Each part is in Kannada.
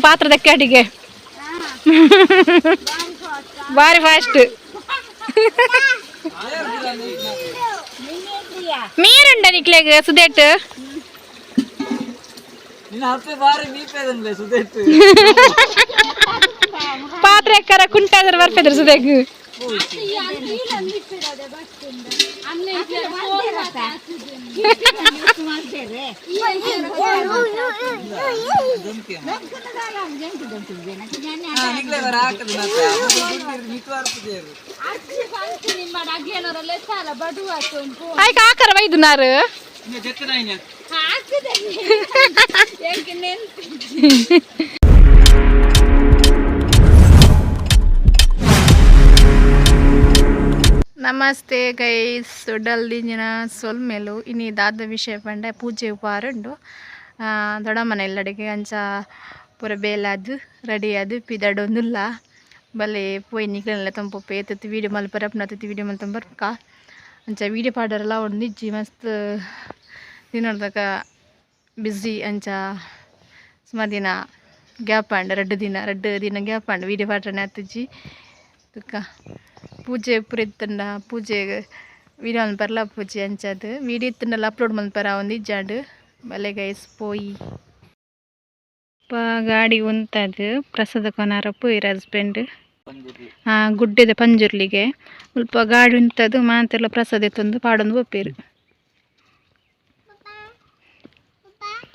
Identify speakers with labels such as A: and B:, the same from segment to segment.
A: ಪಾತ್ರದಕ್ಕೆ ಅಡಿಗೆ ಬಾರಿ ಫಾಸ್ಟ್ ಮೀರುಂಡ ನಿಕ್ಲೆಗ್ ಸುದೇಟ್ ಪಾತ್ರ ಎಕ್ಕರ ಕುಂಟಾದ್ರ ಬರ್ತಿದ್ರು ಸುದೇಗ್ ಆಯ್ಕ ಆಕರ ವೈದ್ಯನಾರು ನಮಸ್ತೆ ಗೈಸ್ ದೊಡ್ಡಲ್ದಿನ ಸೊಲ್ಮೇಲು ಇನ್ನು ದಾದ ವಿಷಯ ಪಂಡ ಪೂಜೆ ಉಪಾರುಂಡು ದೊಡ್ಡ ಮನೆ ಎಲ್ಲಡಿಗೆ ಅಂಚ ಪೂರ ಬೇಲಾದು ರೆಡಿ ಅದು ಪಿದಡೊಂದುಲ್ಲ ಬಲ್ಲೆ ಪೋಯಿ ನಿಕ್ಲೆಲ್ಲ ತಂಪೊಪ್ಪೆ ಎತ್ತತ್ತು ವೀಡಿಯೋ ಮಲ್ಪರ ಅಪ್ನತ್ತತ್ತು ವೀಡಿಯೋ ಮಲ್ತ ಬರ್ಕ ಅಂಚ ವೀಡಿಯೋ ಪಾಡರೆಲ್ಲ ಒಂದು ನಿಜ್ಜಿ ಮಸ್ತ್ ದಿನದಾಗ ಬಿಸಿ ಅಂಚ ಸುಮಾರು ದಿನ ಗ್ಯಾಪ್ ಆಂಡ ಎರಡು ದಿನ ಗ್ಯಾಪ್ ಆಂಡ ವೀಡಿಯೋ ಪಾಡ್ರನೆ ಹತ್ತಿಜ್ಜಿ ತುಕ್ಕ ಪೂಜೆ ಪುರಿತ್ತಂಡ ಪೂಜೆ ವೀಡಿಯೋ ಮಲ್ಪರ್ಲ ಪೂಜೆ ಅಂಚದು ವೀಡಿಯೋ ಇತ್ತಂಡಲ್ಲ ಅಪ್ಲೋಡ್ ಮಲ್ಪರ ಒಂದು ಇಜ್ಜಾಡು ಬಲೆ ಗೈಸ್ ಪೋಯಿ ಗಾಡಿ ಉಂತದು ಪ್ರಸಾದ ಕೊನಾರ ಪೋಯಿರ ಹಸ್ಬೆಂಡ್ ಗುಡ್ಡೆದ ಪಂಜುರ್ಲಿಗೆ ಸ್ವಲ್ಪ ಗಾಡಿ ಉಂತದು ಮಾತೆಲ್ಲ ಪ್ರಸಾದ ಎತ್ತೊಂದು ಪಾಡೊಂದು ಒಪ್ಪೇರು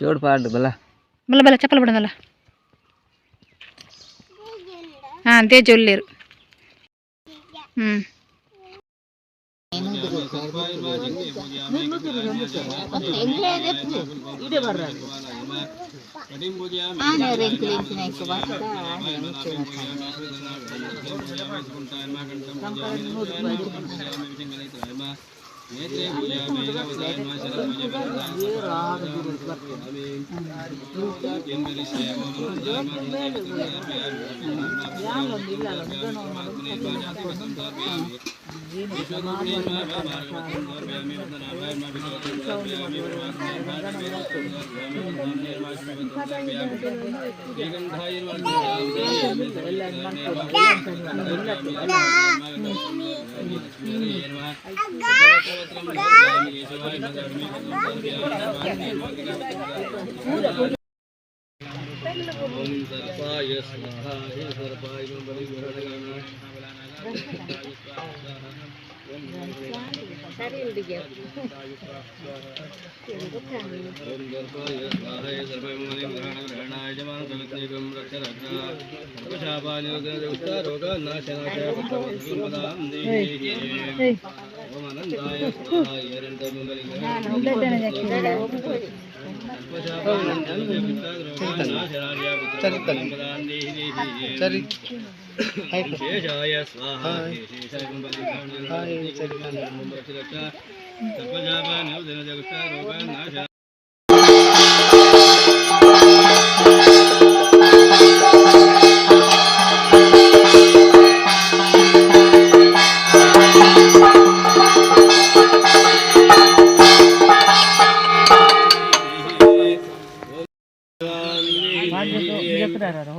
B: ಜೋಡ್ ಪಾಡು ಬಲ
A: ಬಲ ಬಲ ಚಪ್ಪಲ್ ಬಿಡೋದಲ್ಲ ದೇಜ ಒಳ್ಳೇರು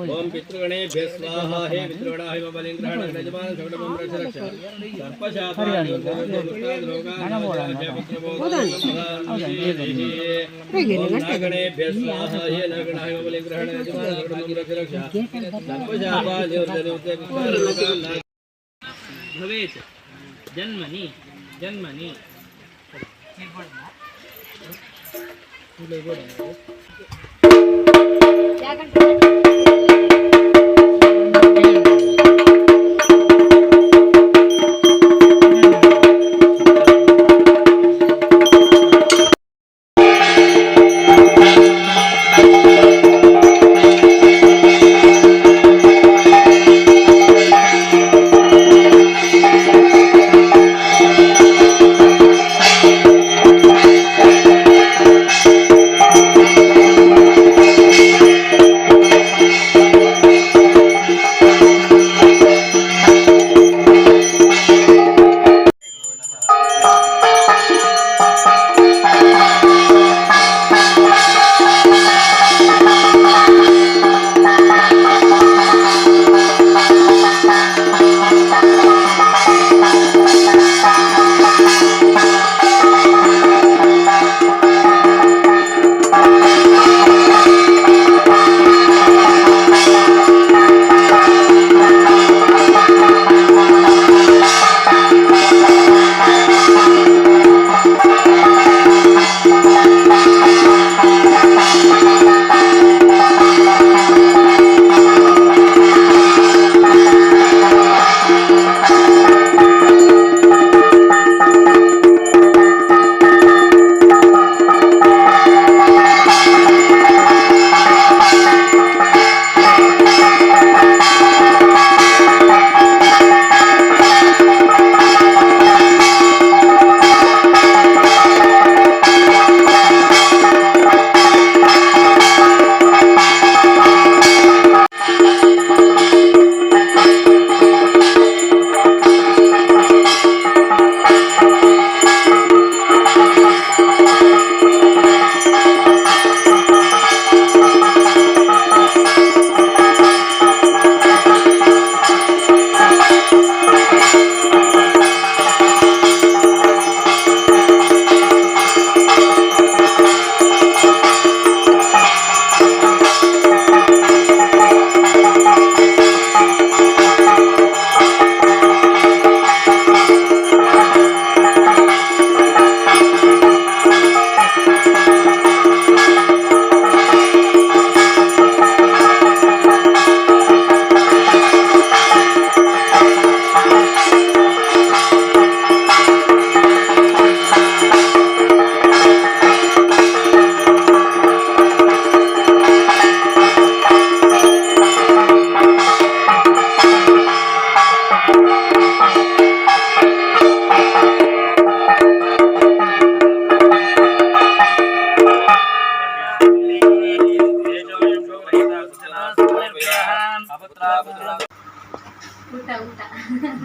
B: ओम पितृगणे स्वाहा हे पितृगणा हे बलिंद्रहण यजमान सगडमं रक्षरक्ष सर्पशापानि नागणे स्वाहा हे नागणा हे बलिंद्रहण यजमान सगडमं रक्षरक्ष सर्पशापानि भवेत् जन्मनि जन्मनि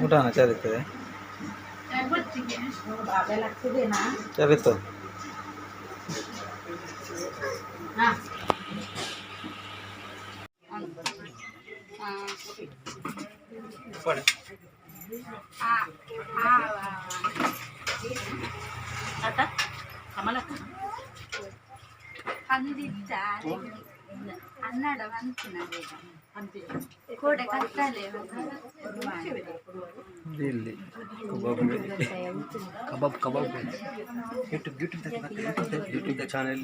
C: ಊಟನ ಚರಿತದೆ ಚರಿತು ಇಲ್ಲಿ kebab YouTube channel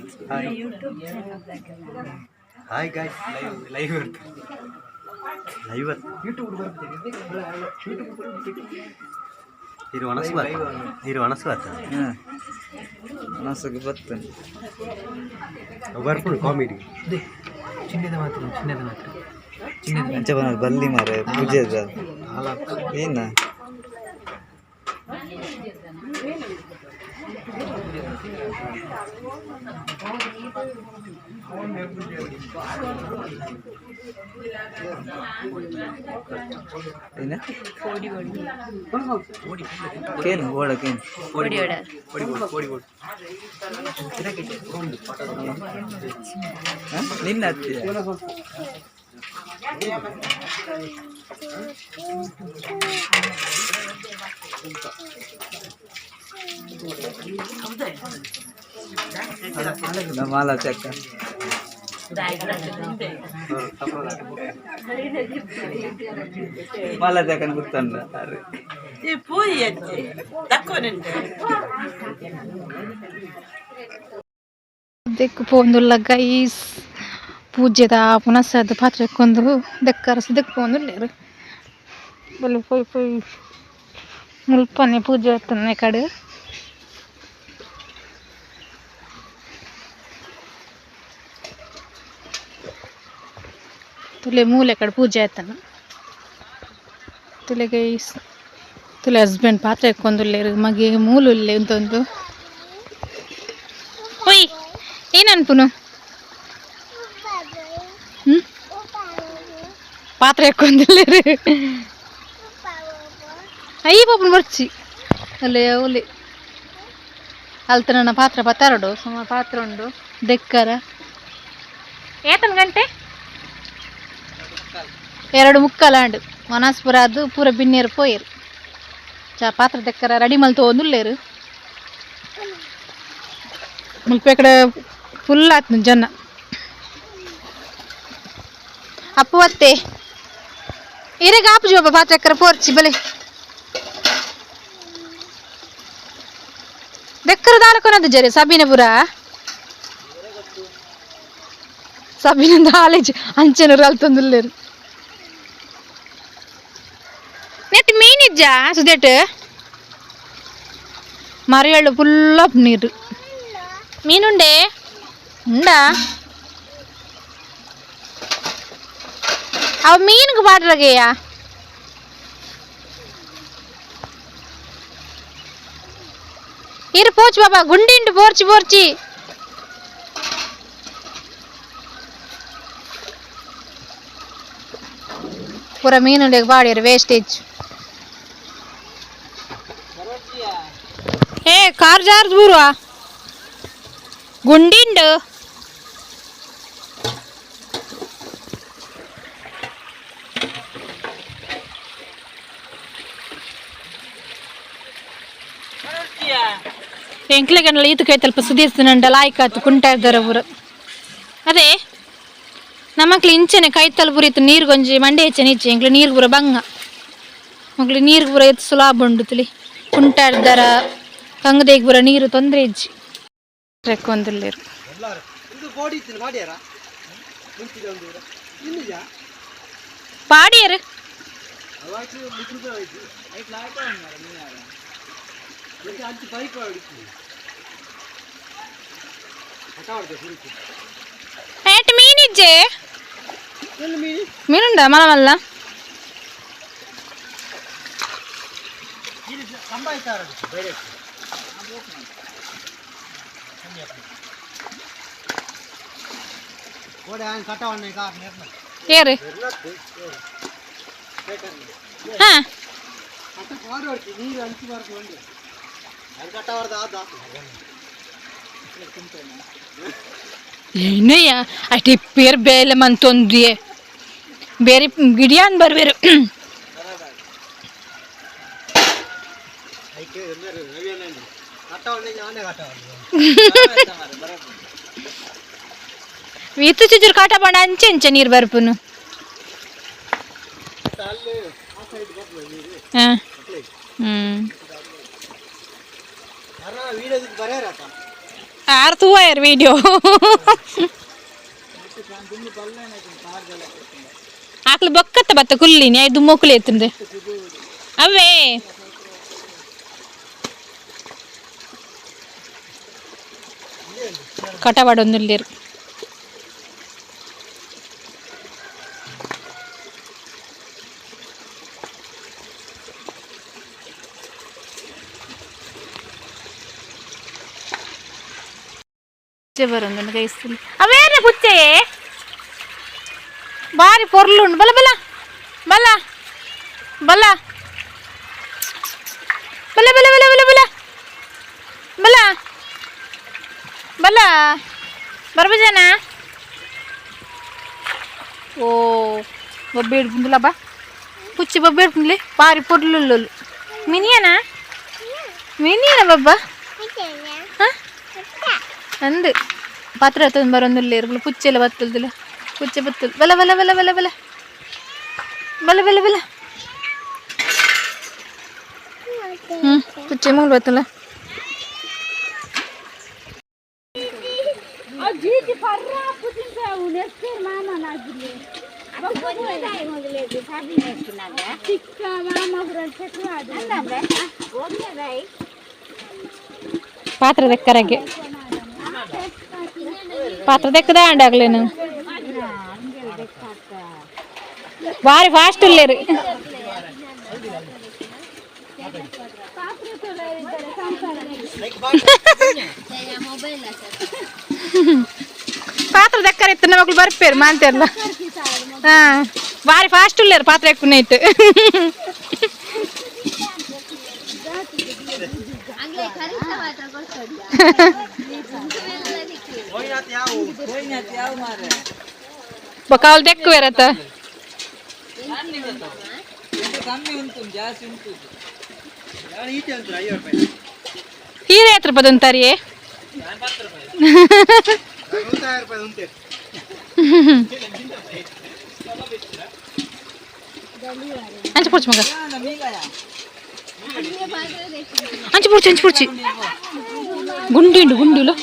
C: hi guys live YouTube ಇದು ಅನಸು ಬರ್ತದೆ ಅನಸಿಗೆ ಬರ್ತದೆ ಬರ್ಕೊಂಡು ಕಾಮಿಡಿ ಚಿನ್ನದ ಮಾತ್ರ ಬಲ್ಲಿ ಮಾರೆ ಪೂಜೆ ಏನ ಕೇನು ಓಡಕೇನು ನಿನ್ನ ಹತ್ತಿರ ಮಾಲಾ ಚಕ್ಕ ಮಾಲಾ ಚಕ್ಕನ ಗೊತ್ತಂಡ
A: ದೆಕ್ಕು ಪೋಂದುಲ್ಲ ಗೈಸ್ ಪೂಜೆದ ಪುನಸ್ಸದ ಪಾತ್ರೆಕ್ಕೊಂದು ದೆಕ್ಕರಸ ದೆಕ್ಕು ಪೋಂದುಲ್ಲೇರು ಬಲ್ಲಿ ಪೊಯ್ ಮುಲ್ಪನೆ ಪೂಜೆ ಆಯ್ತನೆ ಕಡೆ ತುಲೆ ಮೂಲೆ ಕಡೆ ಪೂಜೆ ಆಯ್ತಾನ ತುಲೆ ಗೈಸ್ ತುಲೆ ಹಸ್ಬೆಂಡ್ ಪಾತ್ರೆ ಎಕ್ಕೊಂದುಲ್ಲೇರು ಮಗೆ ಮೂಲುಲ್ಲೆ ಅಂತೊಂದು ಒಯ್ ಏನನ್ಪುನು ಪಾತ್ರೆ ಎಕ್ಕೊಂದುಲ್ಲೇರು ಅಯ್ಯ ಪಾಪನ ಬರ್ಚಿ ಅಲ್ಲೇ ಒಲೆ ಅಲ್ತ ನನ್ನ ಪಾತ್ರ ಪತ್ತಾರಡು ಸುಮಾರು ಪಾತ್ರ ಉಂಡು ದೆಕ್ಕರ ಏತನ ಗಂಟೆ 2:45 ಮನಸ್ಪುರ ಅದು ಪೂರ ಬಿನ್ನೇರು ಪೋಯರು ಪಾತ್ರ ದೆಕ್ಕರ ರೆಡಿ ಮಲ್ ತೊಗೊಂದುಲ್ಲೇರು ಮುಲ್ಪೆ ಕಡೆ ಫುಲ್ ಆಯ್ತು ಜನ ಅಪ್ಪು ಅತ್ತೆ ಇರೆಗ ಆಪು ಜೋಬ ಪಾತ್ರ ಎಕ್ಕರ ಪೋರ್ಚಿ ಬಲೆ ದೆಕ್ಕರ ದಾಲಕೊನದು ಜರೆ ಸಬೀನಪುರ ಸಬೀನ ದಾಲೇಜ್ ಅಂಚನೂರು ಅಲ್ತೊಂದುಲ್ಲೇರು ನೆಟ್ ಮೀನಿಜ್ಜ ಸುದೇಟ್ ಮರಿಯಳ್ಳು ಫುಲ್ ಆಫ್ ನೀರು ಮೀನುಂಡೆ ಉಂಡಾ ಅವ ಮೀನಿಗೆ ಬಾಡ್ರಗೆಯ ಇರು ಪೋಚ್ ಬಾಬಾ ಗುಂಡಿಂಡು ಪೋರ್ಚಿ ಪೂರ ಮೀನುಂಡೆ ಬಾಡಿಯರು ವೇಸ್ಟೇಜ್ ಏ ಕಾರ್ ಜಾರ್ಜ್ ಬೂರುವ ಗುಂಡಿಂಡು ಎಂಕ್ಲೆಗನಲ್ಲ ಈತ ಕೈ ತಲ್ಪ ಸುದೀರ್ಸನಂಡ ಲಾಯ್ಕಾತು ಕುಂಟಾ ಇದ್ದಾರೆ ಊರು ಅದೇ ನಮ್ಮಕ್ಳು ಇಂಚನೆ ಕೈ ತಲುಪುರಿತು ನೀರು ಗೊಂಜಿ ಮಂಡೆ ಹೆಚ್ಚನೆ ಇಚ್ಚೆ ಎಂಕ್ಲು ನೀರು ಪೂರ ಬಂಗ ಮಕ್ಳು ನೀರು ಪೂರ ಎತ್ತು ಸುಲಾಭ ಉಂಡು ತಿಳಿ ಕುಂಟಾ ಇದ್ದಾರ ಕಂಗದೇಗ ಪೂರ ನೀರು ತೊಂದರೆ ಇಜ್ಜಿ ರೆಕ್ಕೊಂದಿಲ್ಲೇರು ಪಾಡಿಯರು ఏటి మీనిజ్జే మీనుండా మన వల్ల
C: ಕಟಾವಣ್ಣೆ
A: ಏರು ಹಾ ಏನಯ್ಯ ಅಷ್ಟಿ ಪೇರ್ ಬೇಲೆ ಮಂತೊಂದ್ರಿಯೇ ಬೇರೆ ಗಿಡಿಯಾನ್ ಬರ್ಬೇರು ವಿತ್ತು ಚುಚುರು ಕಾಟ ಬಂಡ ಅಂಚೆ ಅಂಚೆ ನೀರು ಬರ್ಪುನು ಹಾಂ ಆರು ತೂವಾಯರ್ ವಿಡಿಯೋ ಆಕಳು ಬೊಕ್ಕತ್ತ ಬತ್ತ ಕುಲ್ಲಿನಿ ಐದು ಮೊಕ್ಕಲು ಎತ್ತಂದೆ ಅವೇ ಕಟವಾಡೊಂದುಲ್ಲೇರು ಬರೋದು ಗೈಸ್ತೀನಿ ಅವೇನ ಪುಚ್ಚೆ ಬಾರಿ ಪೊರ್ಲುಂಡು ಬಲ ಬಲ ಬಲ ಬಲ ಬಲ ಬಲ ಬಲ ಬಲ ಬಲ ಬಲ ಬಲ ಬರ್ಬಜನ ಓ ಬೊಬ್ಬೆ ಹಿಡ್ಬುಂದಿಲ್ಲ ಬಾ ಪುಚ್ಚಿ ಬೊಬ್ಬೆ ಹಿಡ್ಬುಂದ್ಲಿ ಬಾರಿ ಪೊರ್ಲು ಮಿನಿಯನಾ ಮಿನಿಯನ ಬಬ್ಬ ಹಾಂ ಅಂದು ಪಾತ್ರ ಹತ್ತೊಂದು ಬರೋದಿಲ್ಲ ಇರ್ಬಲ್ಲ ಪುಚ್ಚೆಲ್ಲ ಬತ್ತಲ್ದಿಲ್ಲ ಪುಚ್ಚೆ ಬತ್ತಲ್ ಬಲ ಬಲ ಬಲ ಬಲ ಬಲ ಬಲ ಬಲ ಬಲ ಪುಚ್ಚೆ ಮೂಲ ಬತ್ತಲ್ಲ ಪಾತ್ರ ದೆಕ್ಕರಗೆ ಪಾತ್ರ ದೆಕ್ಕದ ಅಂಡಾಗ್ಲೇನು ಬಾರಿ ಫಾಸ್ಟ್ ಇಲ್ಲೇರಿ ಪಾತ್ರ ದೆಕ್ಕರ ಇತ್ತು ಮಕ್ಕಳು ಬರ್ಪೇರು ಮಾಂತೆಲ್ಲ ಹಾಂ ಬಾರಿ ಫಾಸ್ಟ್ ಇಲ್ಲೇರು ಪಾತ್ರ ఎక్కువ ನೈಟ್ బొకాలు ఎక్కువ వేరత ಹೀರೆ ಹತ್ರ ರೂಪಾಯಿ ಅಂತಾರಿ ಅಂಚು ಪುಡ್ಚು ಮಗ ಅಂಚು ಪುಡ್ಚು ಗುಂಡಿಂಡು ಗುಂಡಿಲು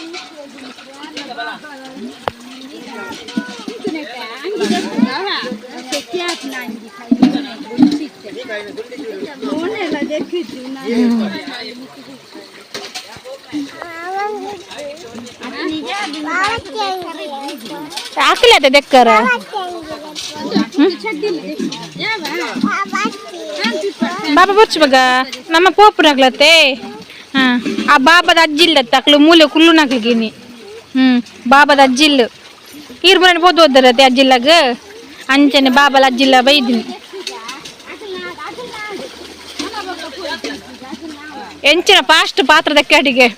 A: ಆಕಲದ ದೆಕ್ಕರ ಬಾಬಾ ಬರ್ಚು ಮಗ ನಮ್ಮ ಪೋಪುನಾಗ್ಲತ್ತೆ ಹಾಂ ಆ ಬಾಬಾದ ಅಜ್ಜಿಲ್ಲತ್ತ ಅಕ್ಳು ಮೂಲೆ ಕುಲ್ಲು ನಾಕ್ಲಿಗಿನಿ ಬಾಬಾದ ಅಜ್ಜಿಲ್ಲು ಈರ್ ಮನೆ ಬೋದು ಓದರತ್ತೆ ಅಜ್ಜಿಲ್ಲಾಗ ಅಂಚನೆ ಬಾಬಲ ಅಜ್ಜಿಲ್ಲ ಬೈದಿನಿ ಎಂಚಿನ ಫಾಸ್ಟ್ ಪಾತ್ರದ ಅಡಿಗೆ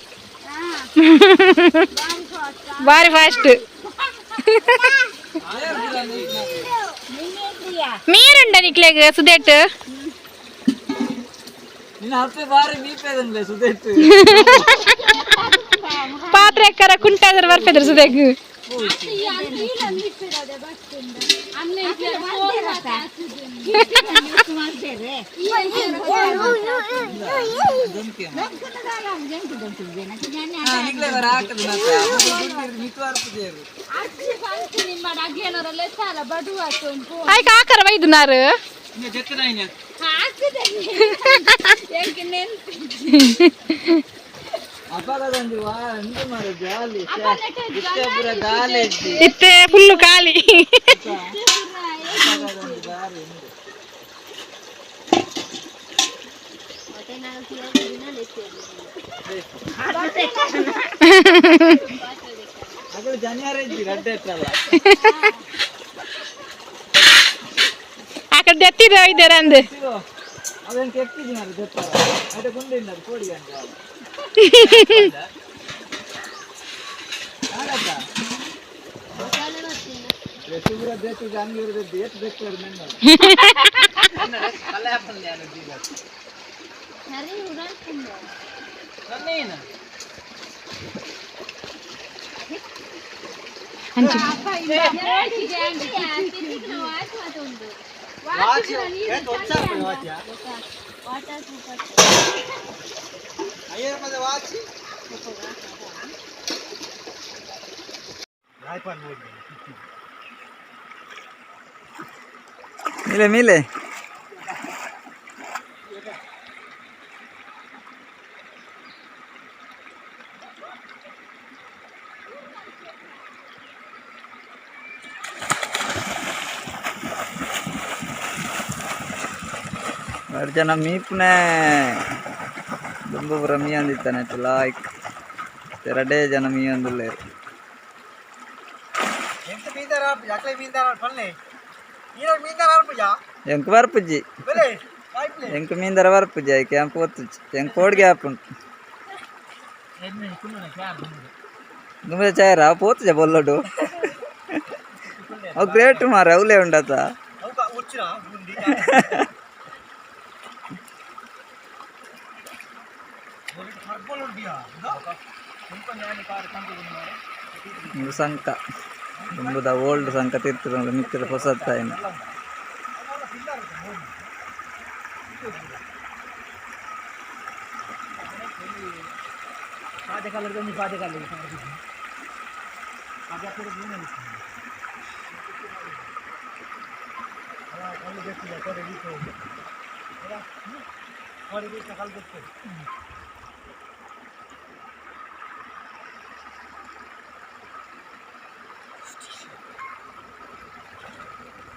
A: ಬಾರಿ ಫಾಸ್ಟ್ ಮೀರುಂಡ ನಿಕ್ಲೆಗ್ ಸುದೇಟ್ ಪಾತ್ರ ಎಕ್ಕರ ಕುಂಟಾದ್ರ ಬರ್ಫೆದ್ರ ಸುದೇಗ್ ఆకర వైదున్నారు ಇತ್ತೆ ಫುಲ್ಲು ಖಾಲಿ ಕಡೆ ಎತ್ತಿದ ಇದ್ದಾರೆ ಅಂದು
C: ಅದಕ್ಕೆ ಎಕ್ಕಿದ್ದೀನಿ ಗೊತ್ತಾಗ ಅದೇ ಗುಂಡಿಲ್ಲ ಕೋಡಿ ಅಂತ मिले मिले जन मीपने दुंबुपुर मी अंदित्ताने लाइक तेरडे जन मी अंदुल्लेर ಎಂಕ ಬರ್ಪುಜ್ಜಿ ಎಂಕ ಮೀಂದರ ಬರ್ಪುಜ್ಜಿ ಐಕೆ ಎಂಕ ಒತ್ತುಜ್ಜಿ ಎಂಕ ಕೋಡ್ಗೆ ಆಪುಂಟು ನುಂಬೆ ಚಾಯರ ಪೋತುಜ ಬೊಲ್ಲಡು ಅವು ಗ್ರೇಟ್ ಮಾರ ಅವಲೇ ಉಂಡತ ಸಂಕ ತುಂಬುದ ಓಲ್ಡ್ ಸಂಕ ತಿರ್ತಿರೋದು ಮಿಕ್ಕಿದ ಹೊಸತ್ತಾಯಿನ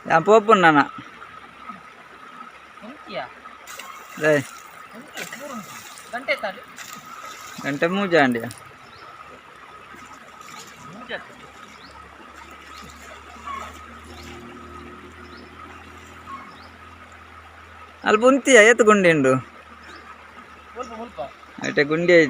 C: yang popun nana deh gante muja dia albunti ya itu gundindu ada gundi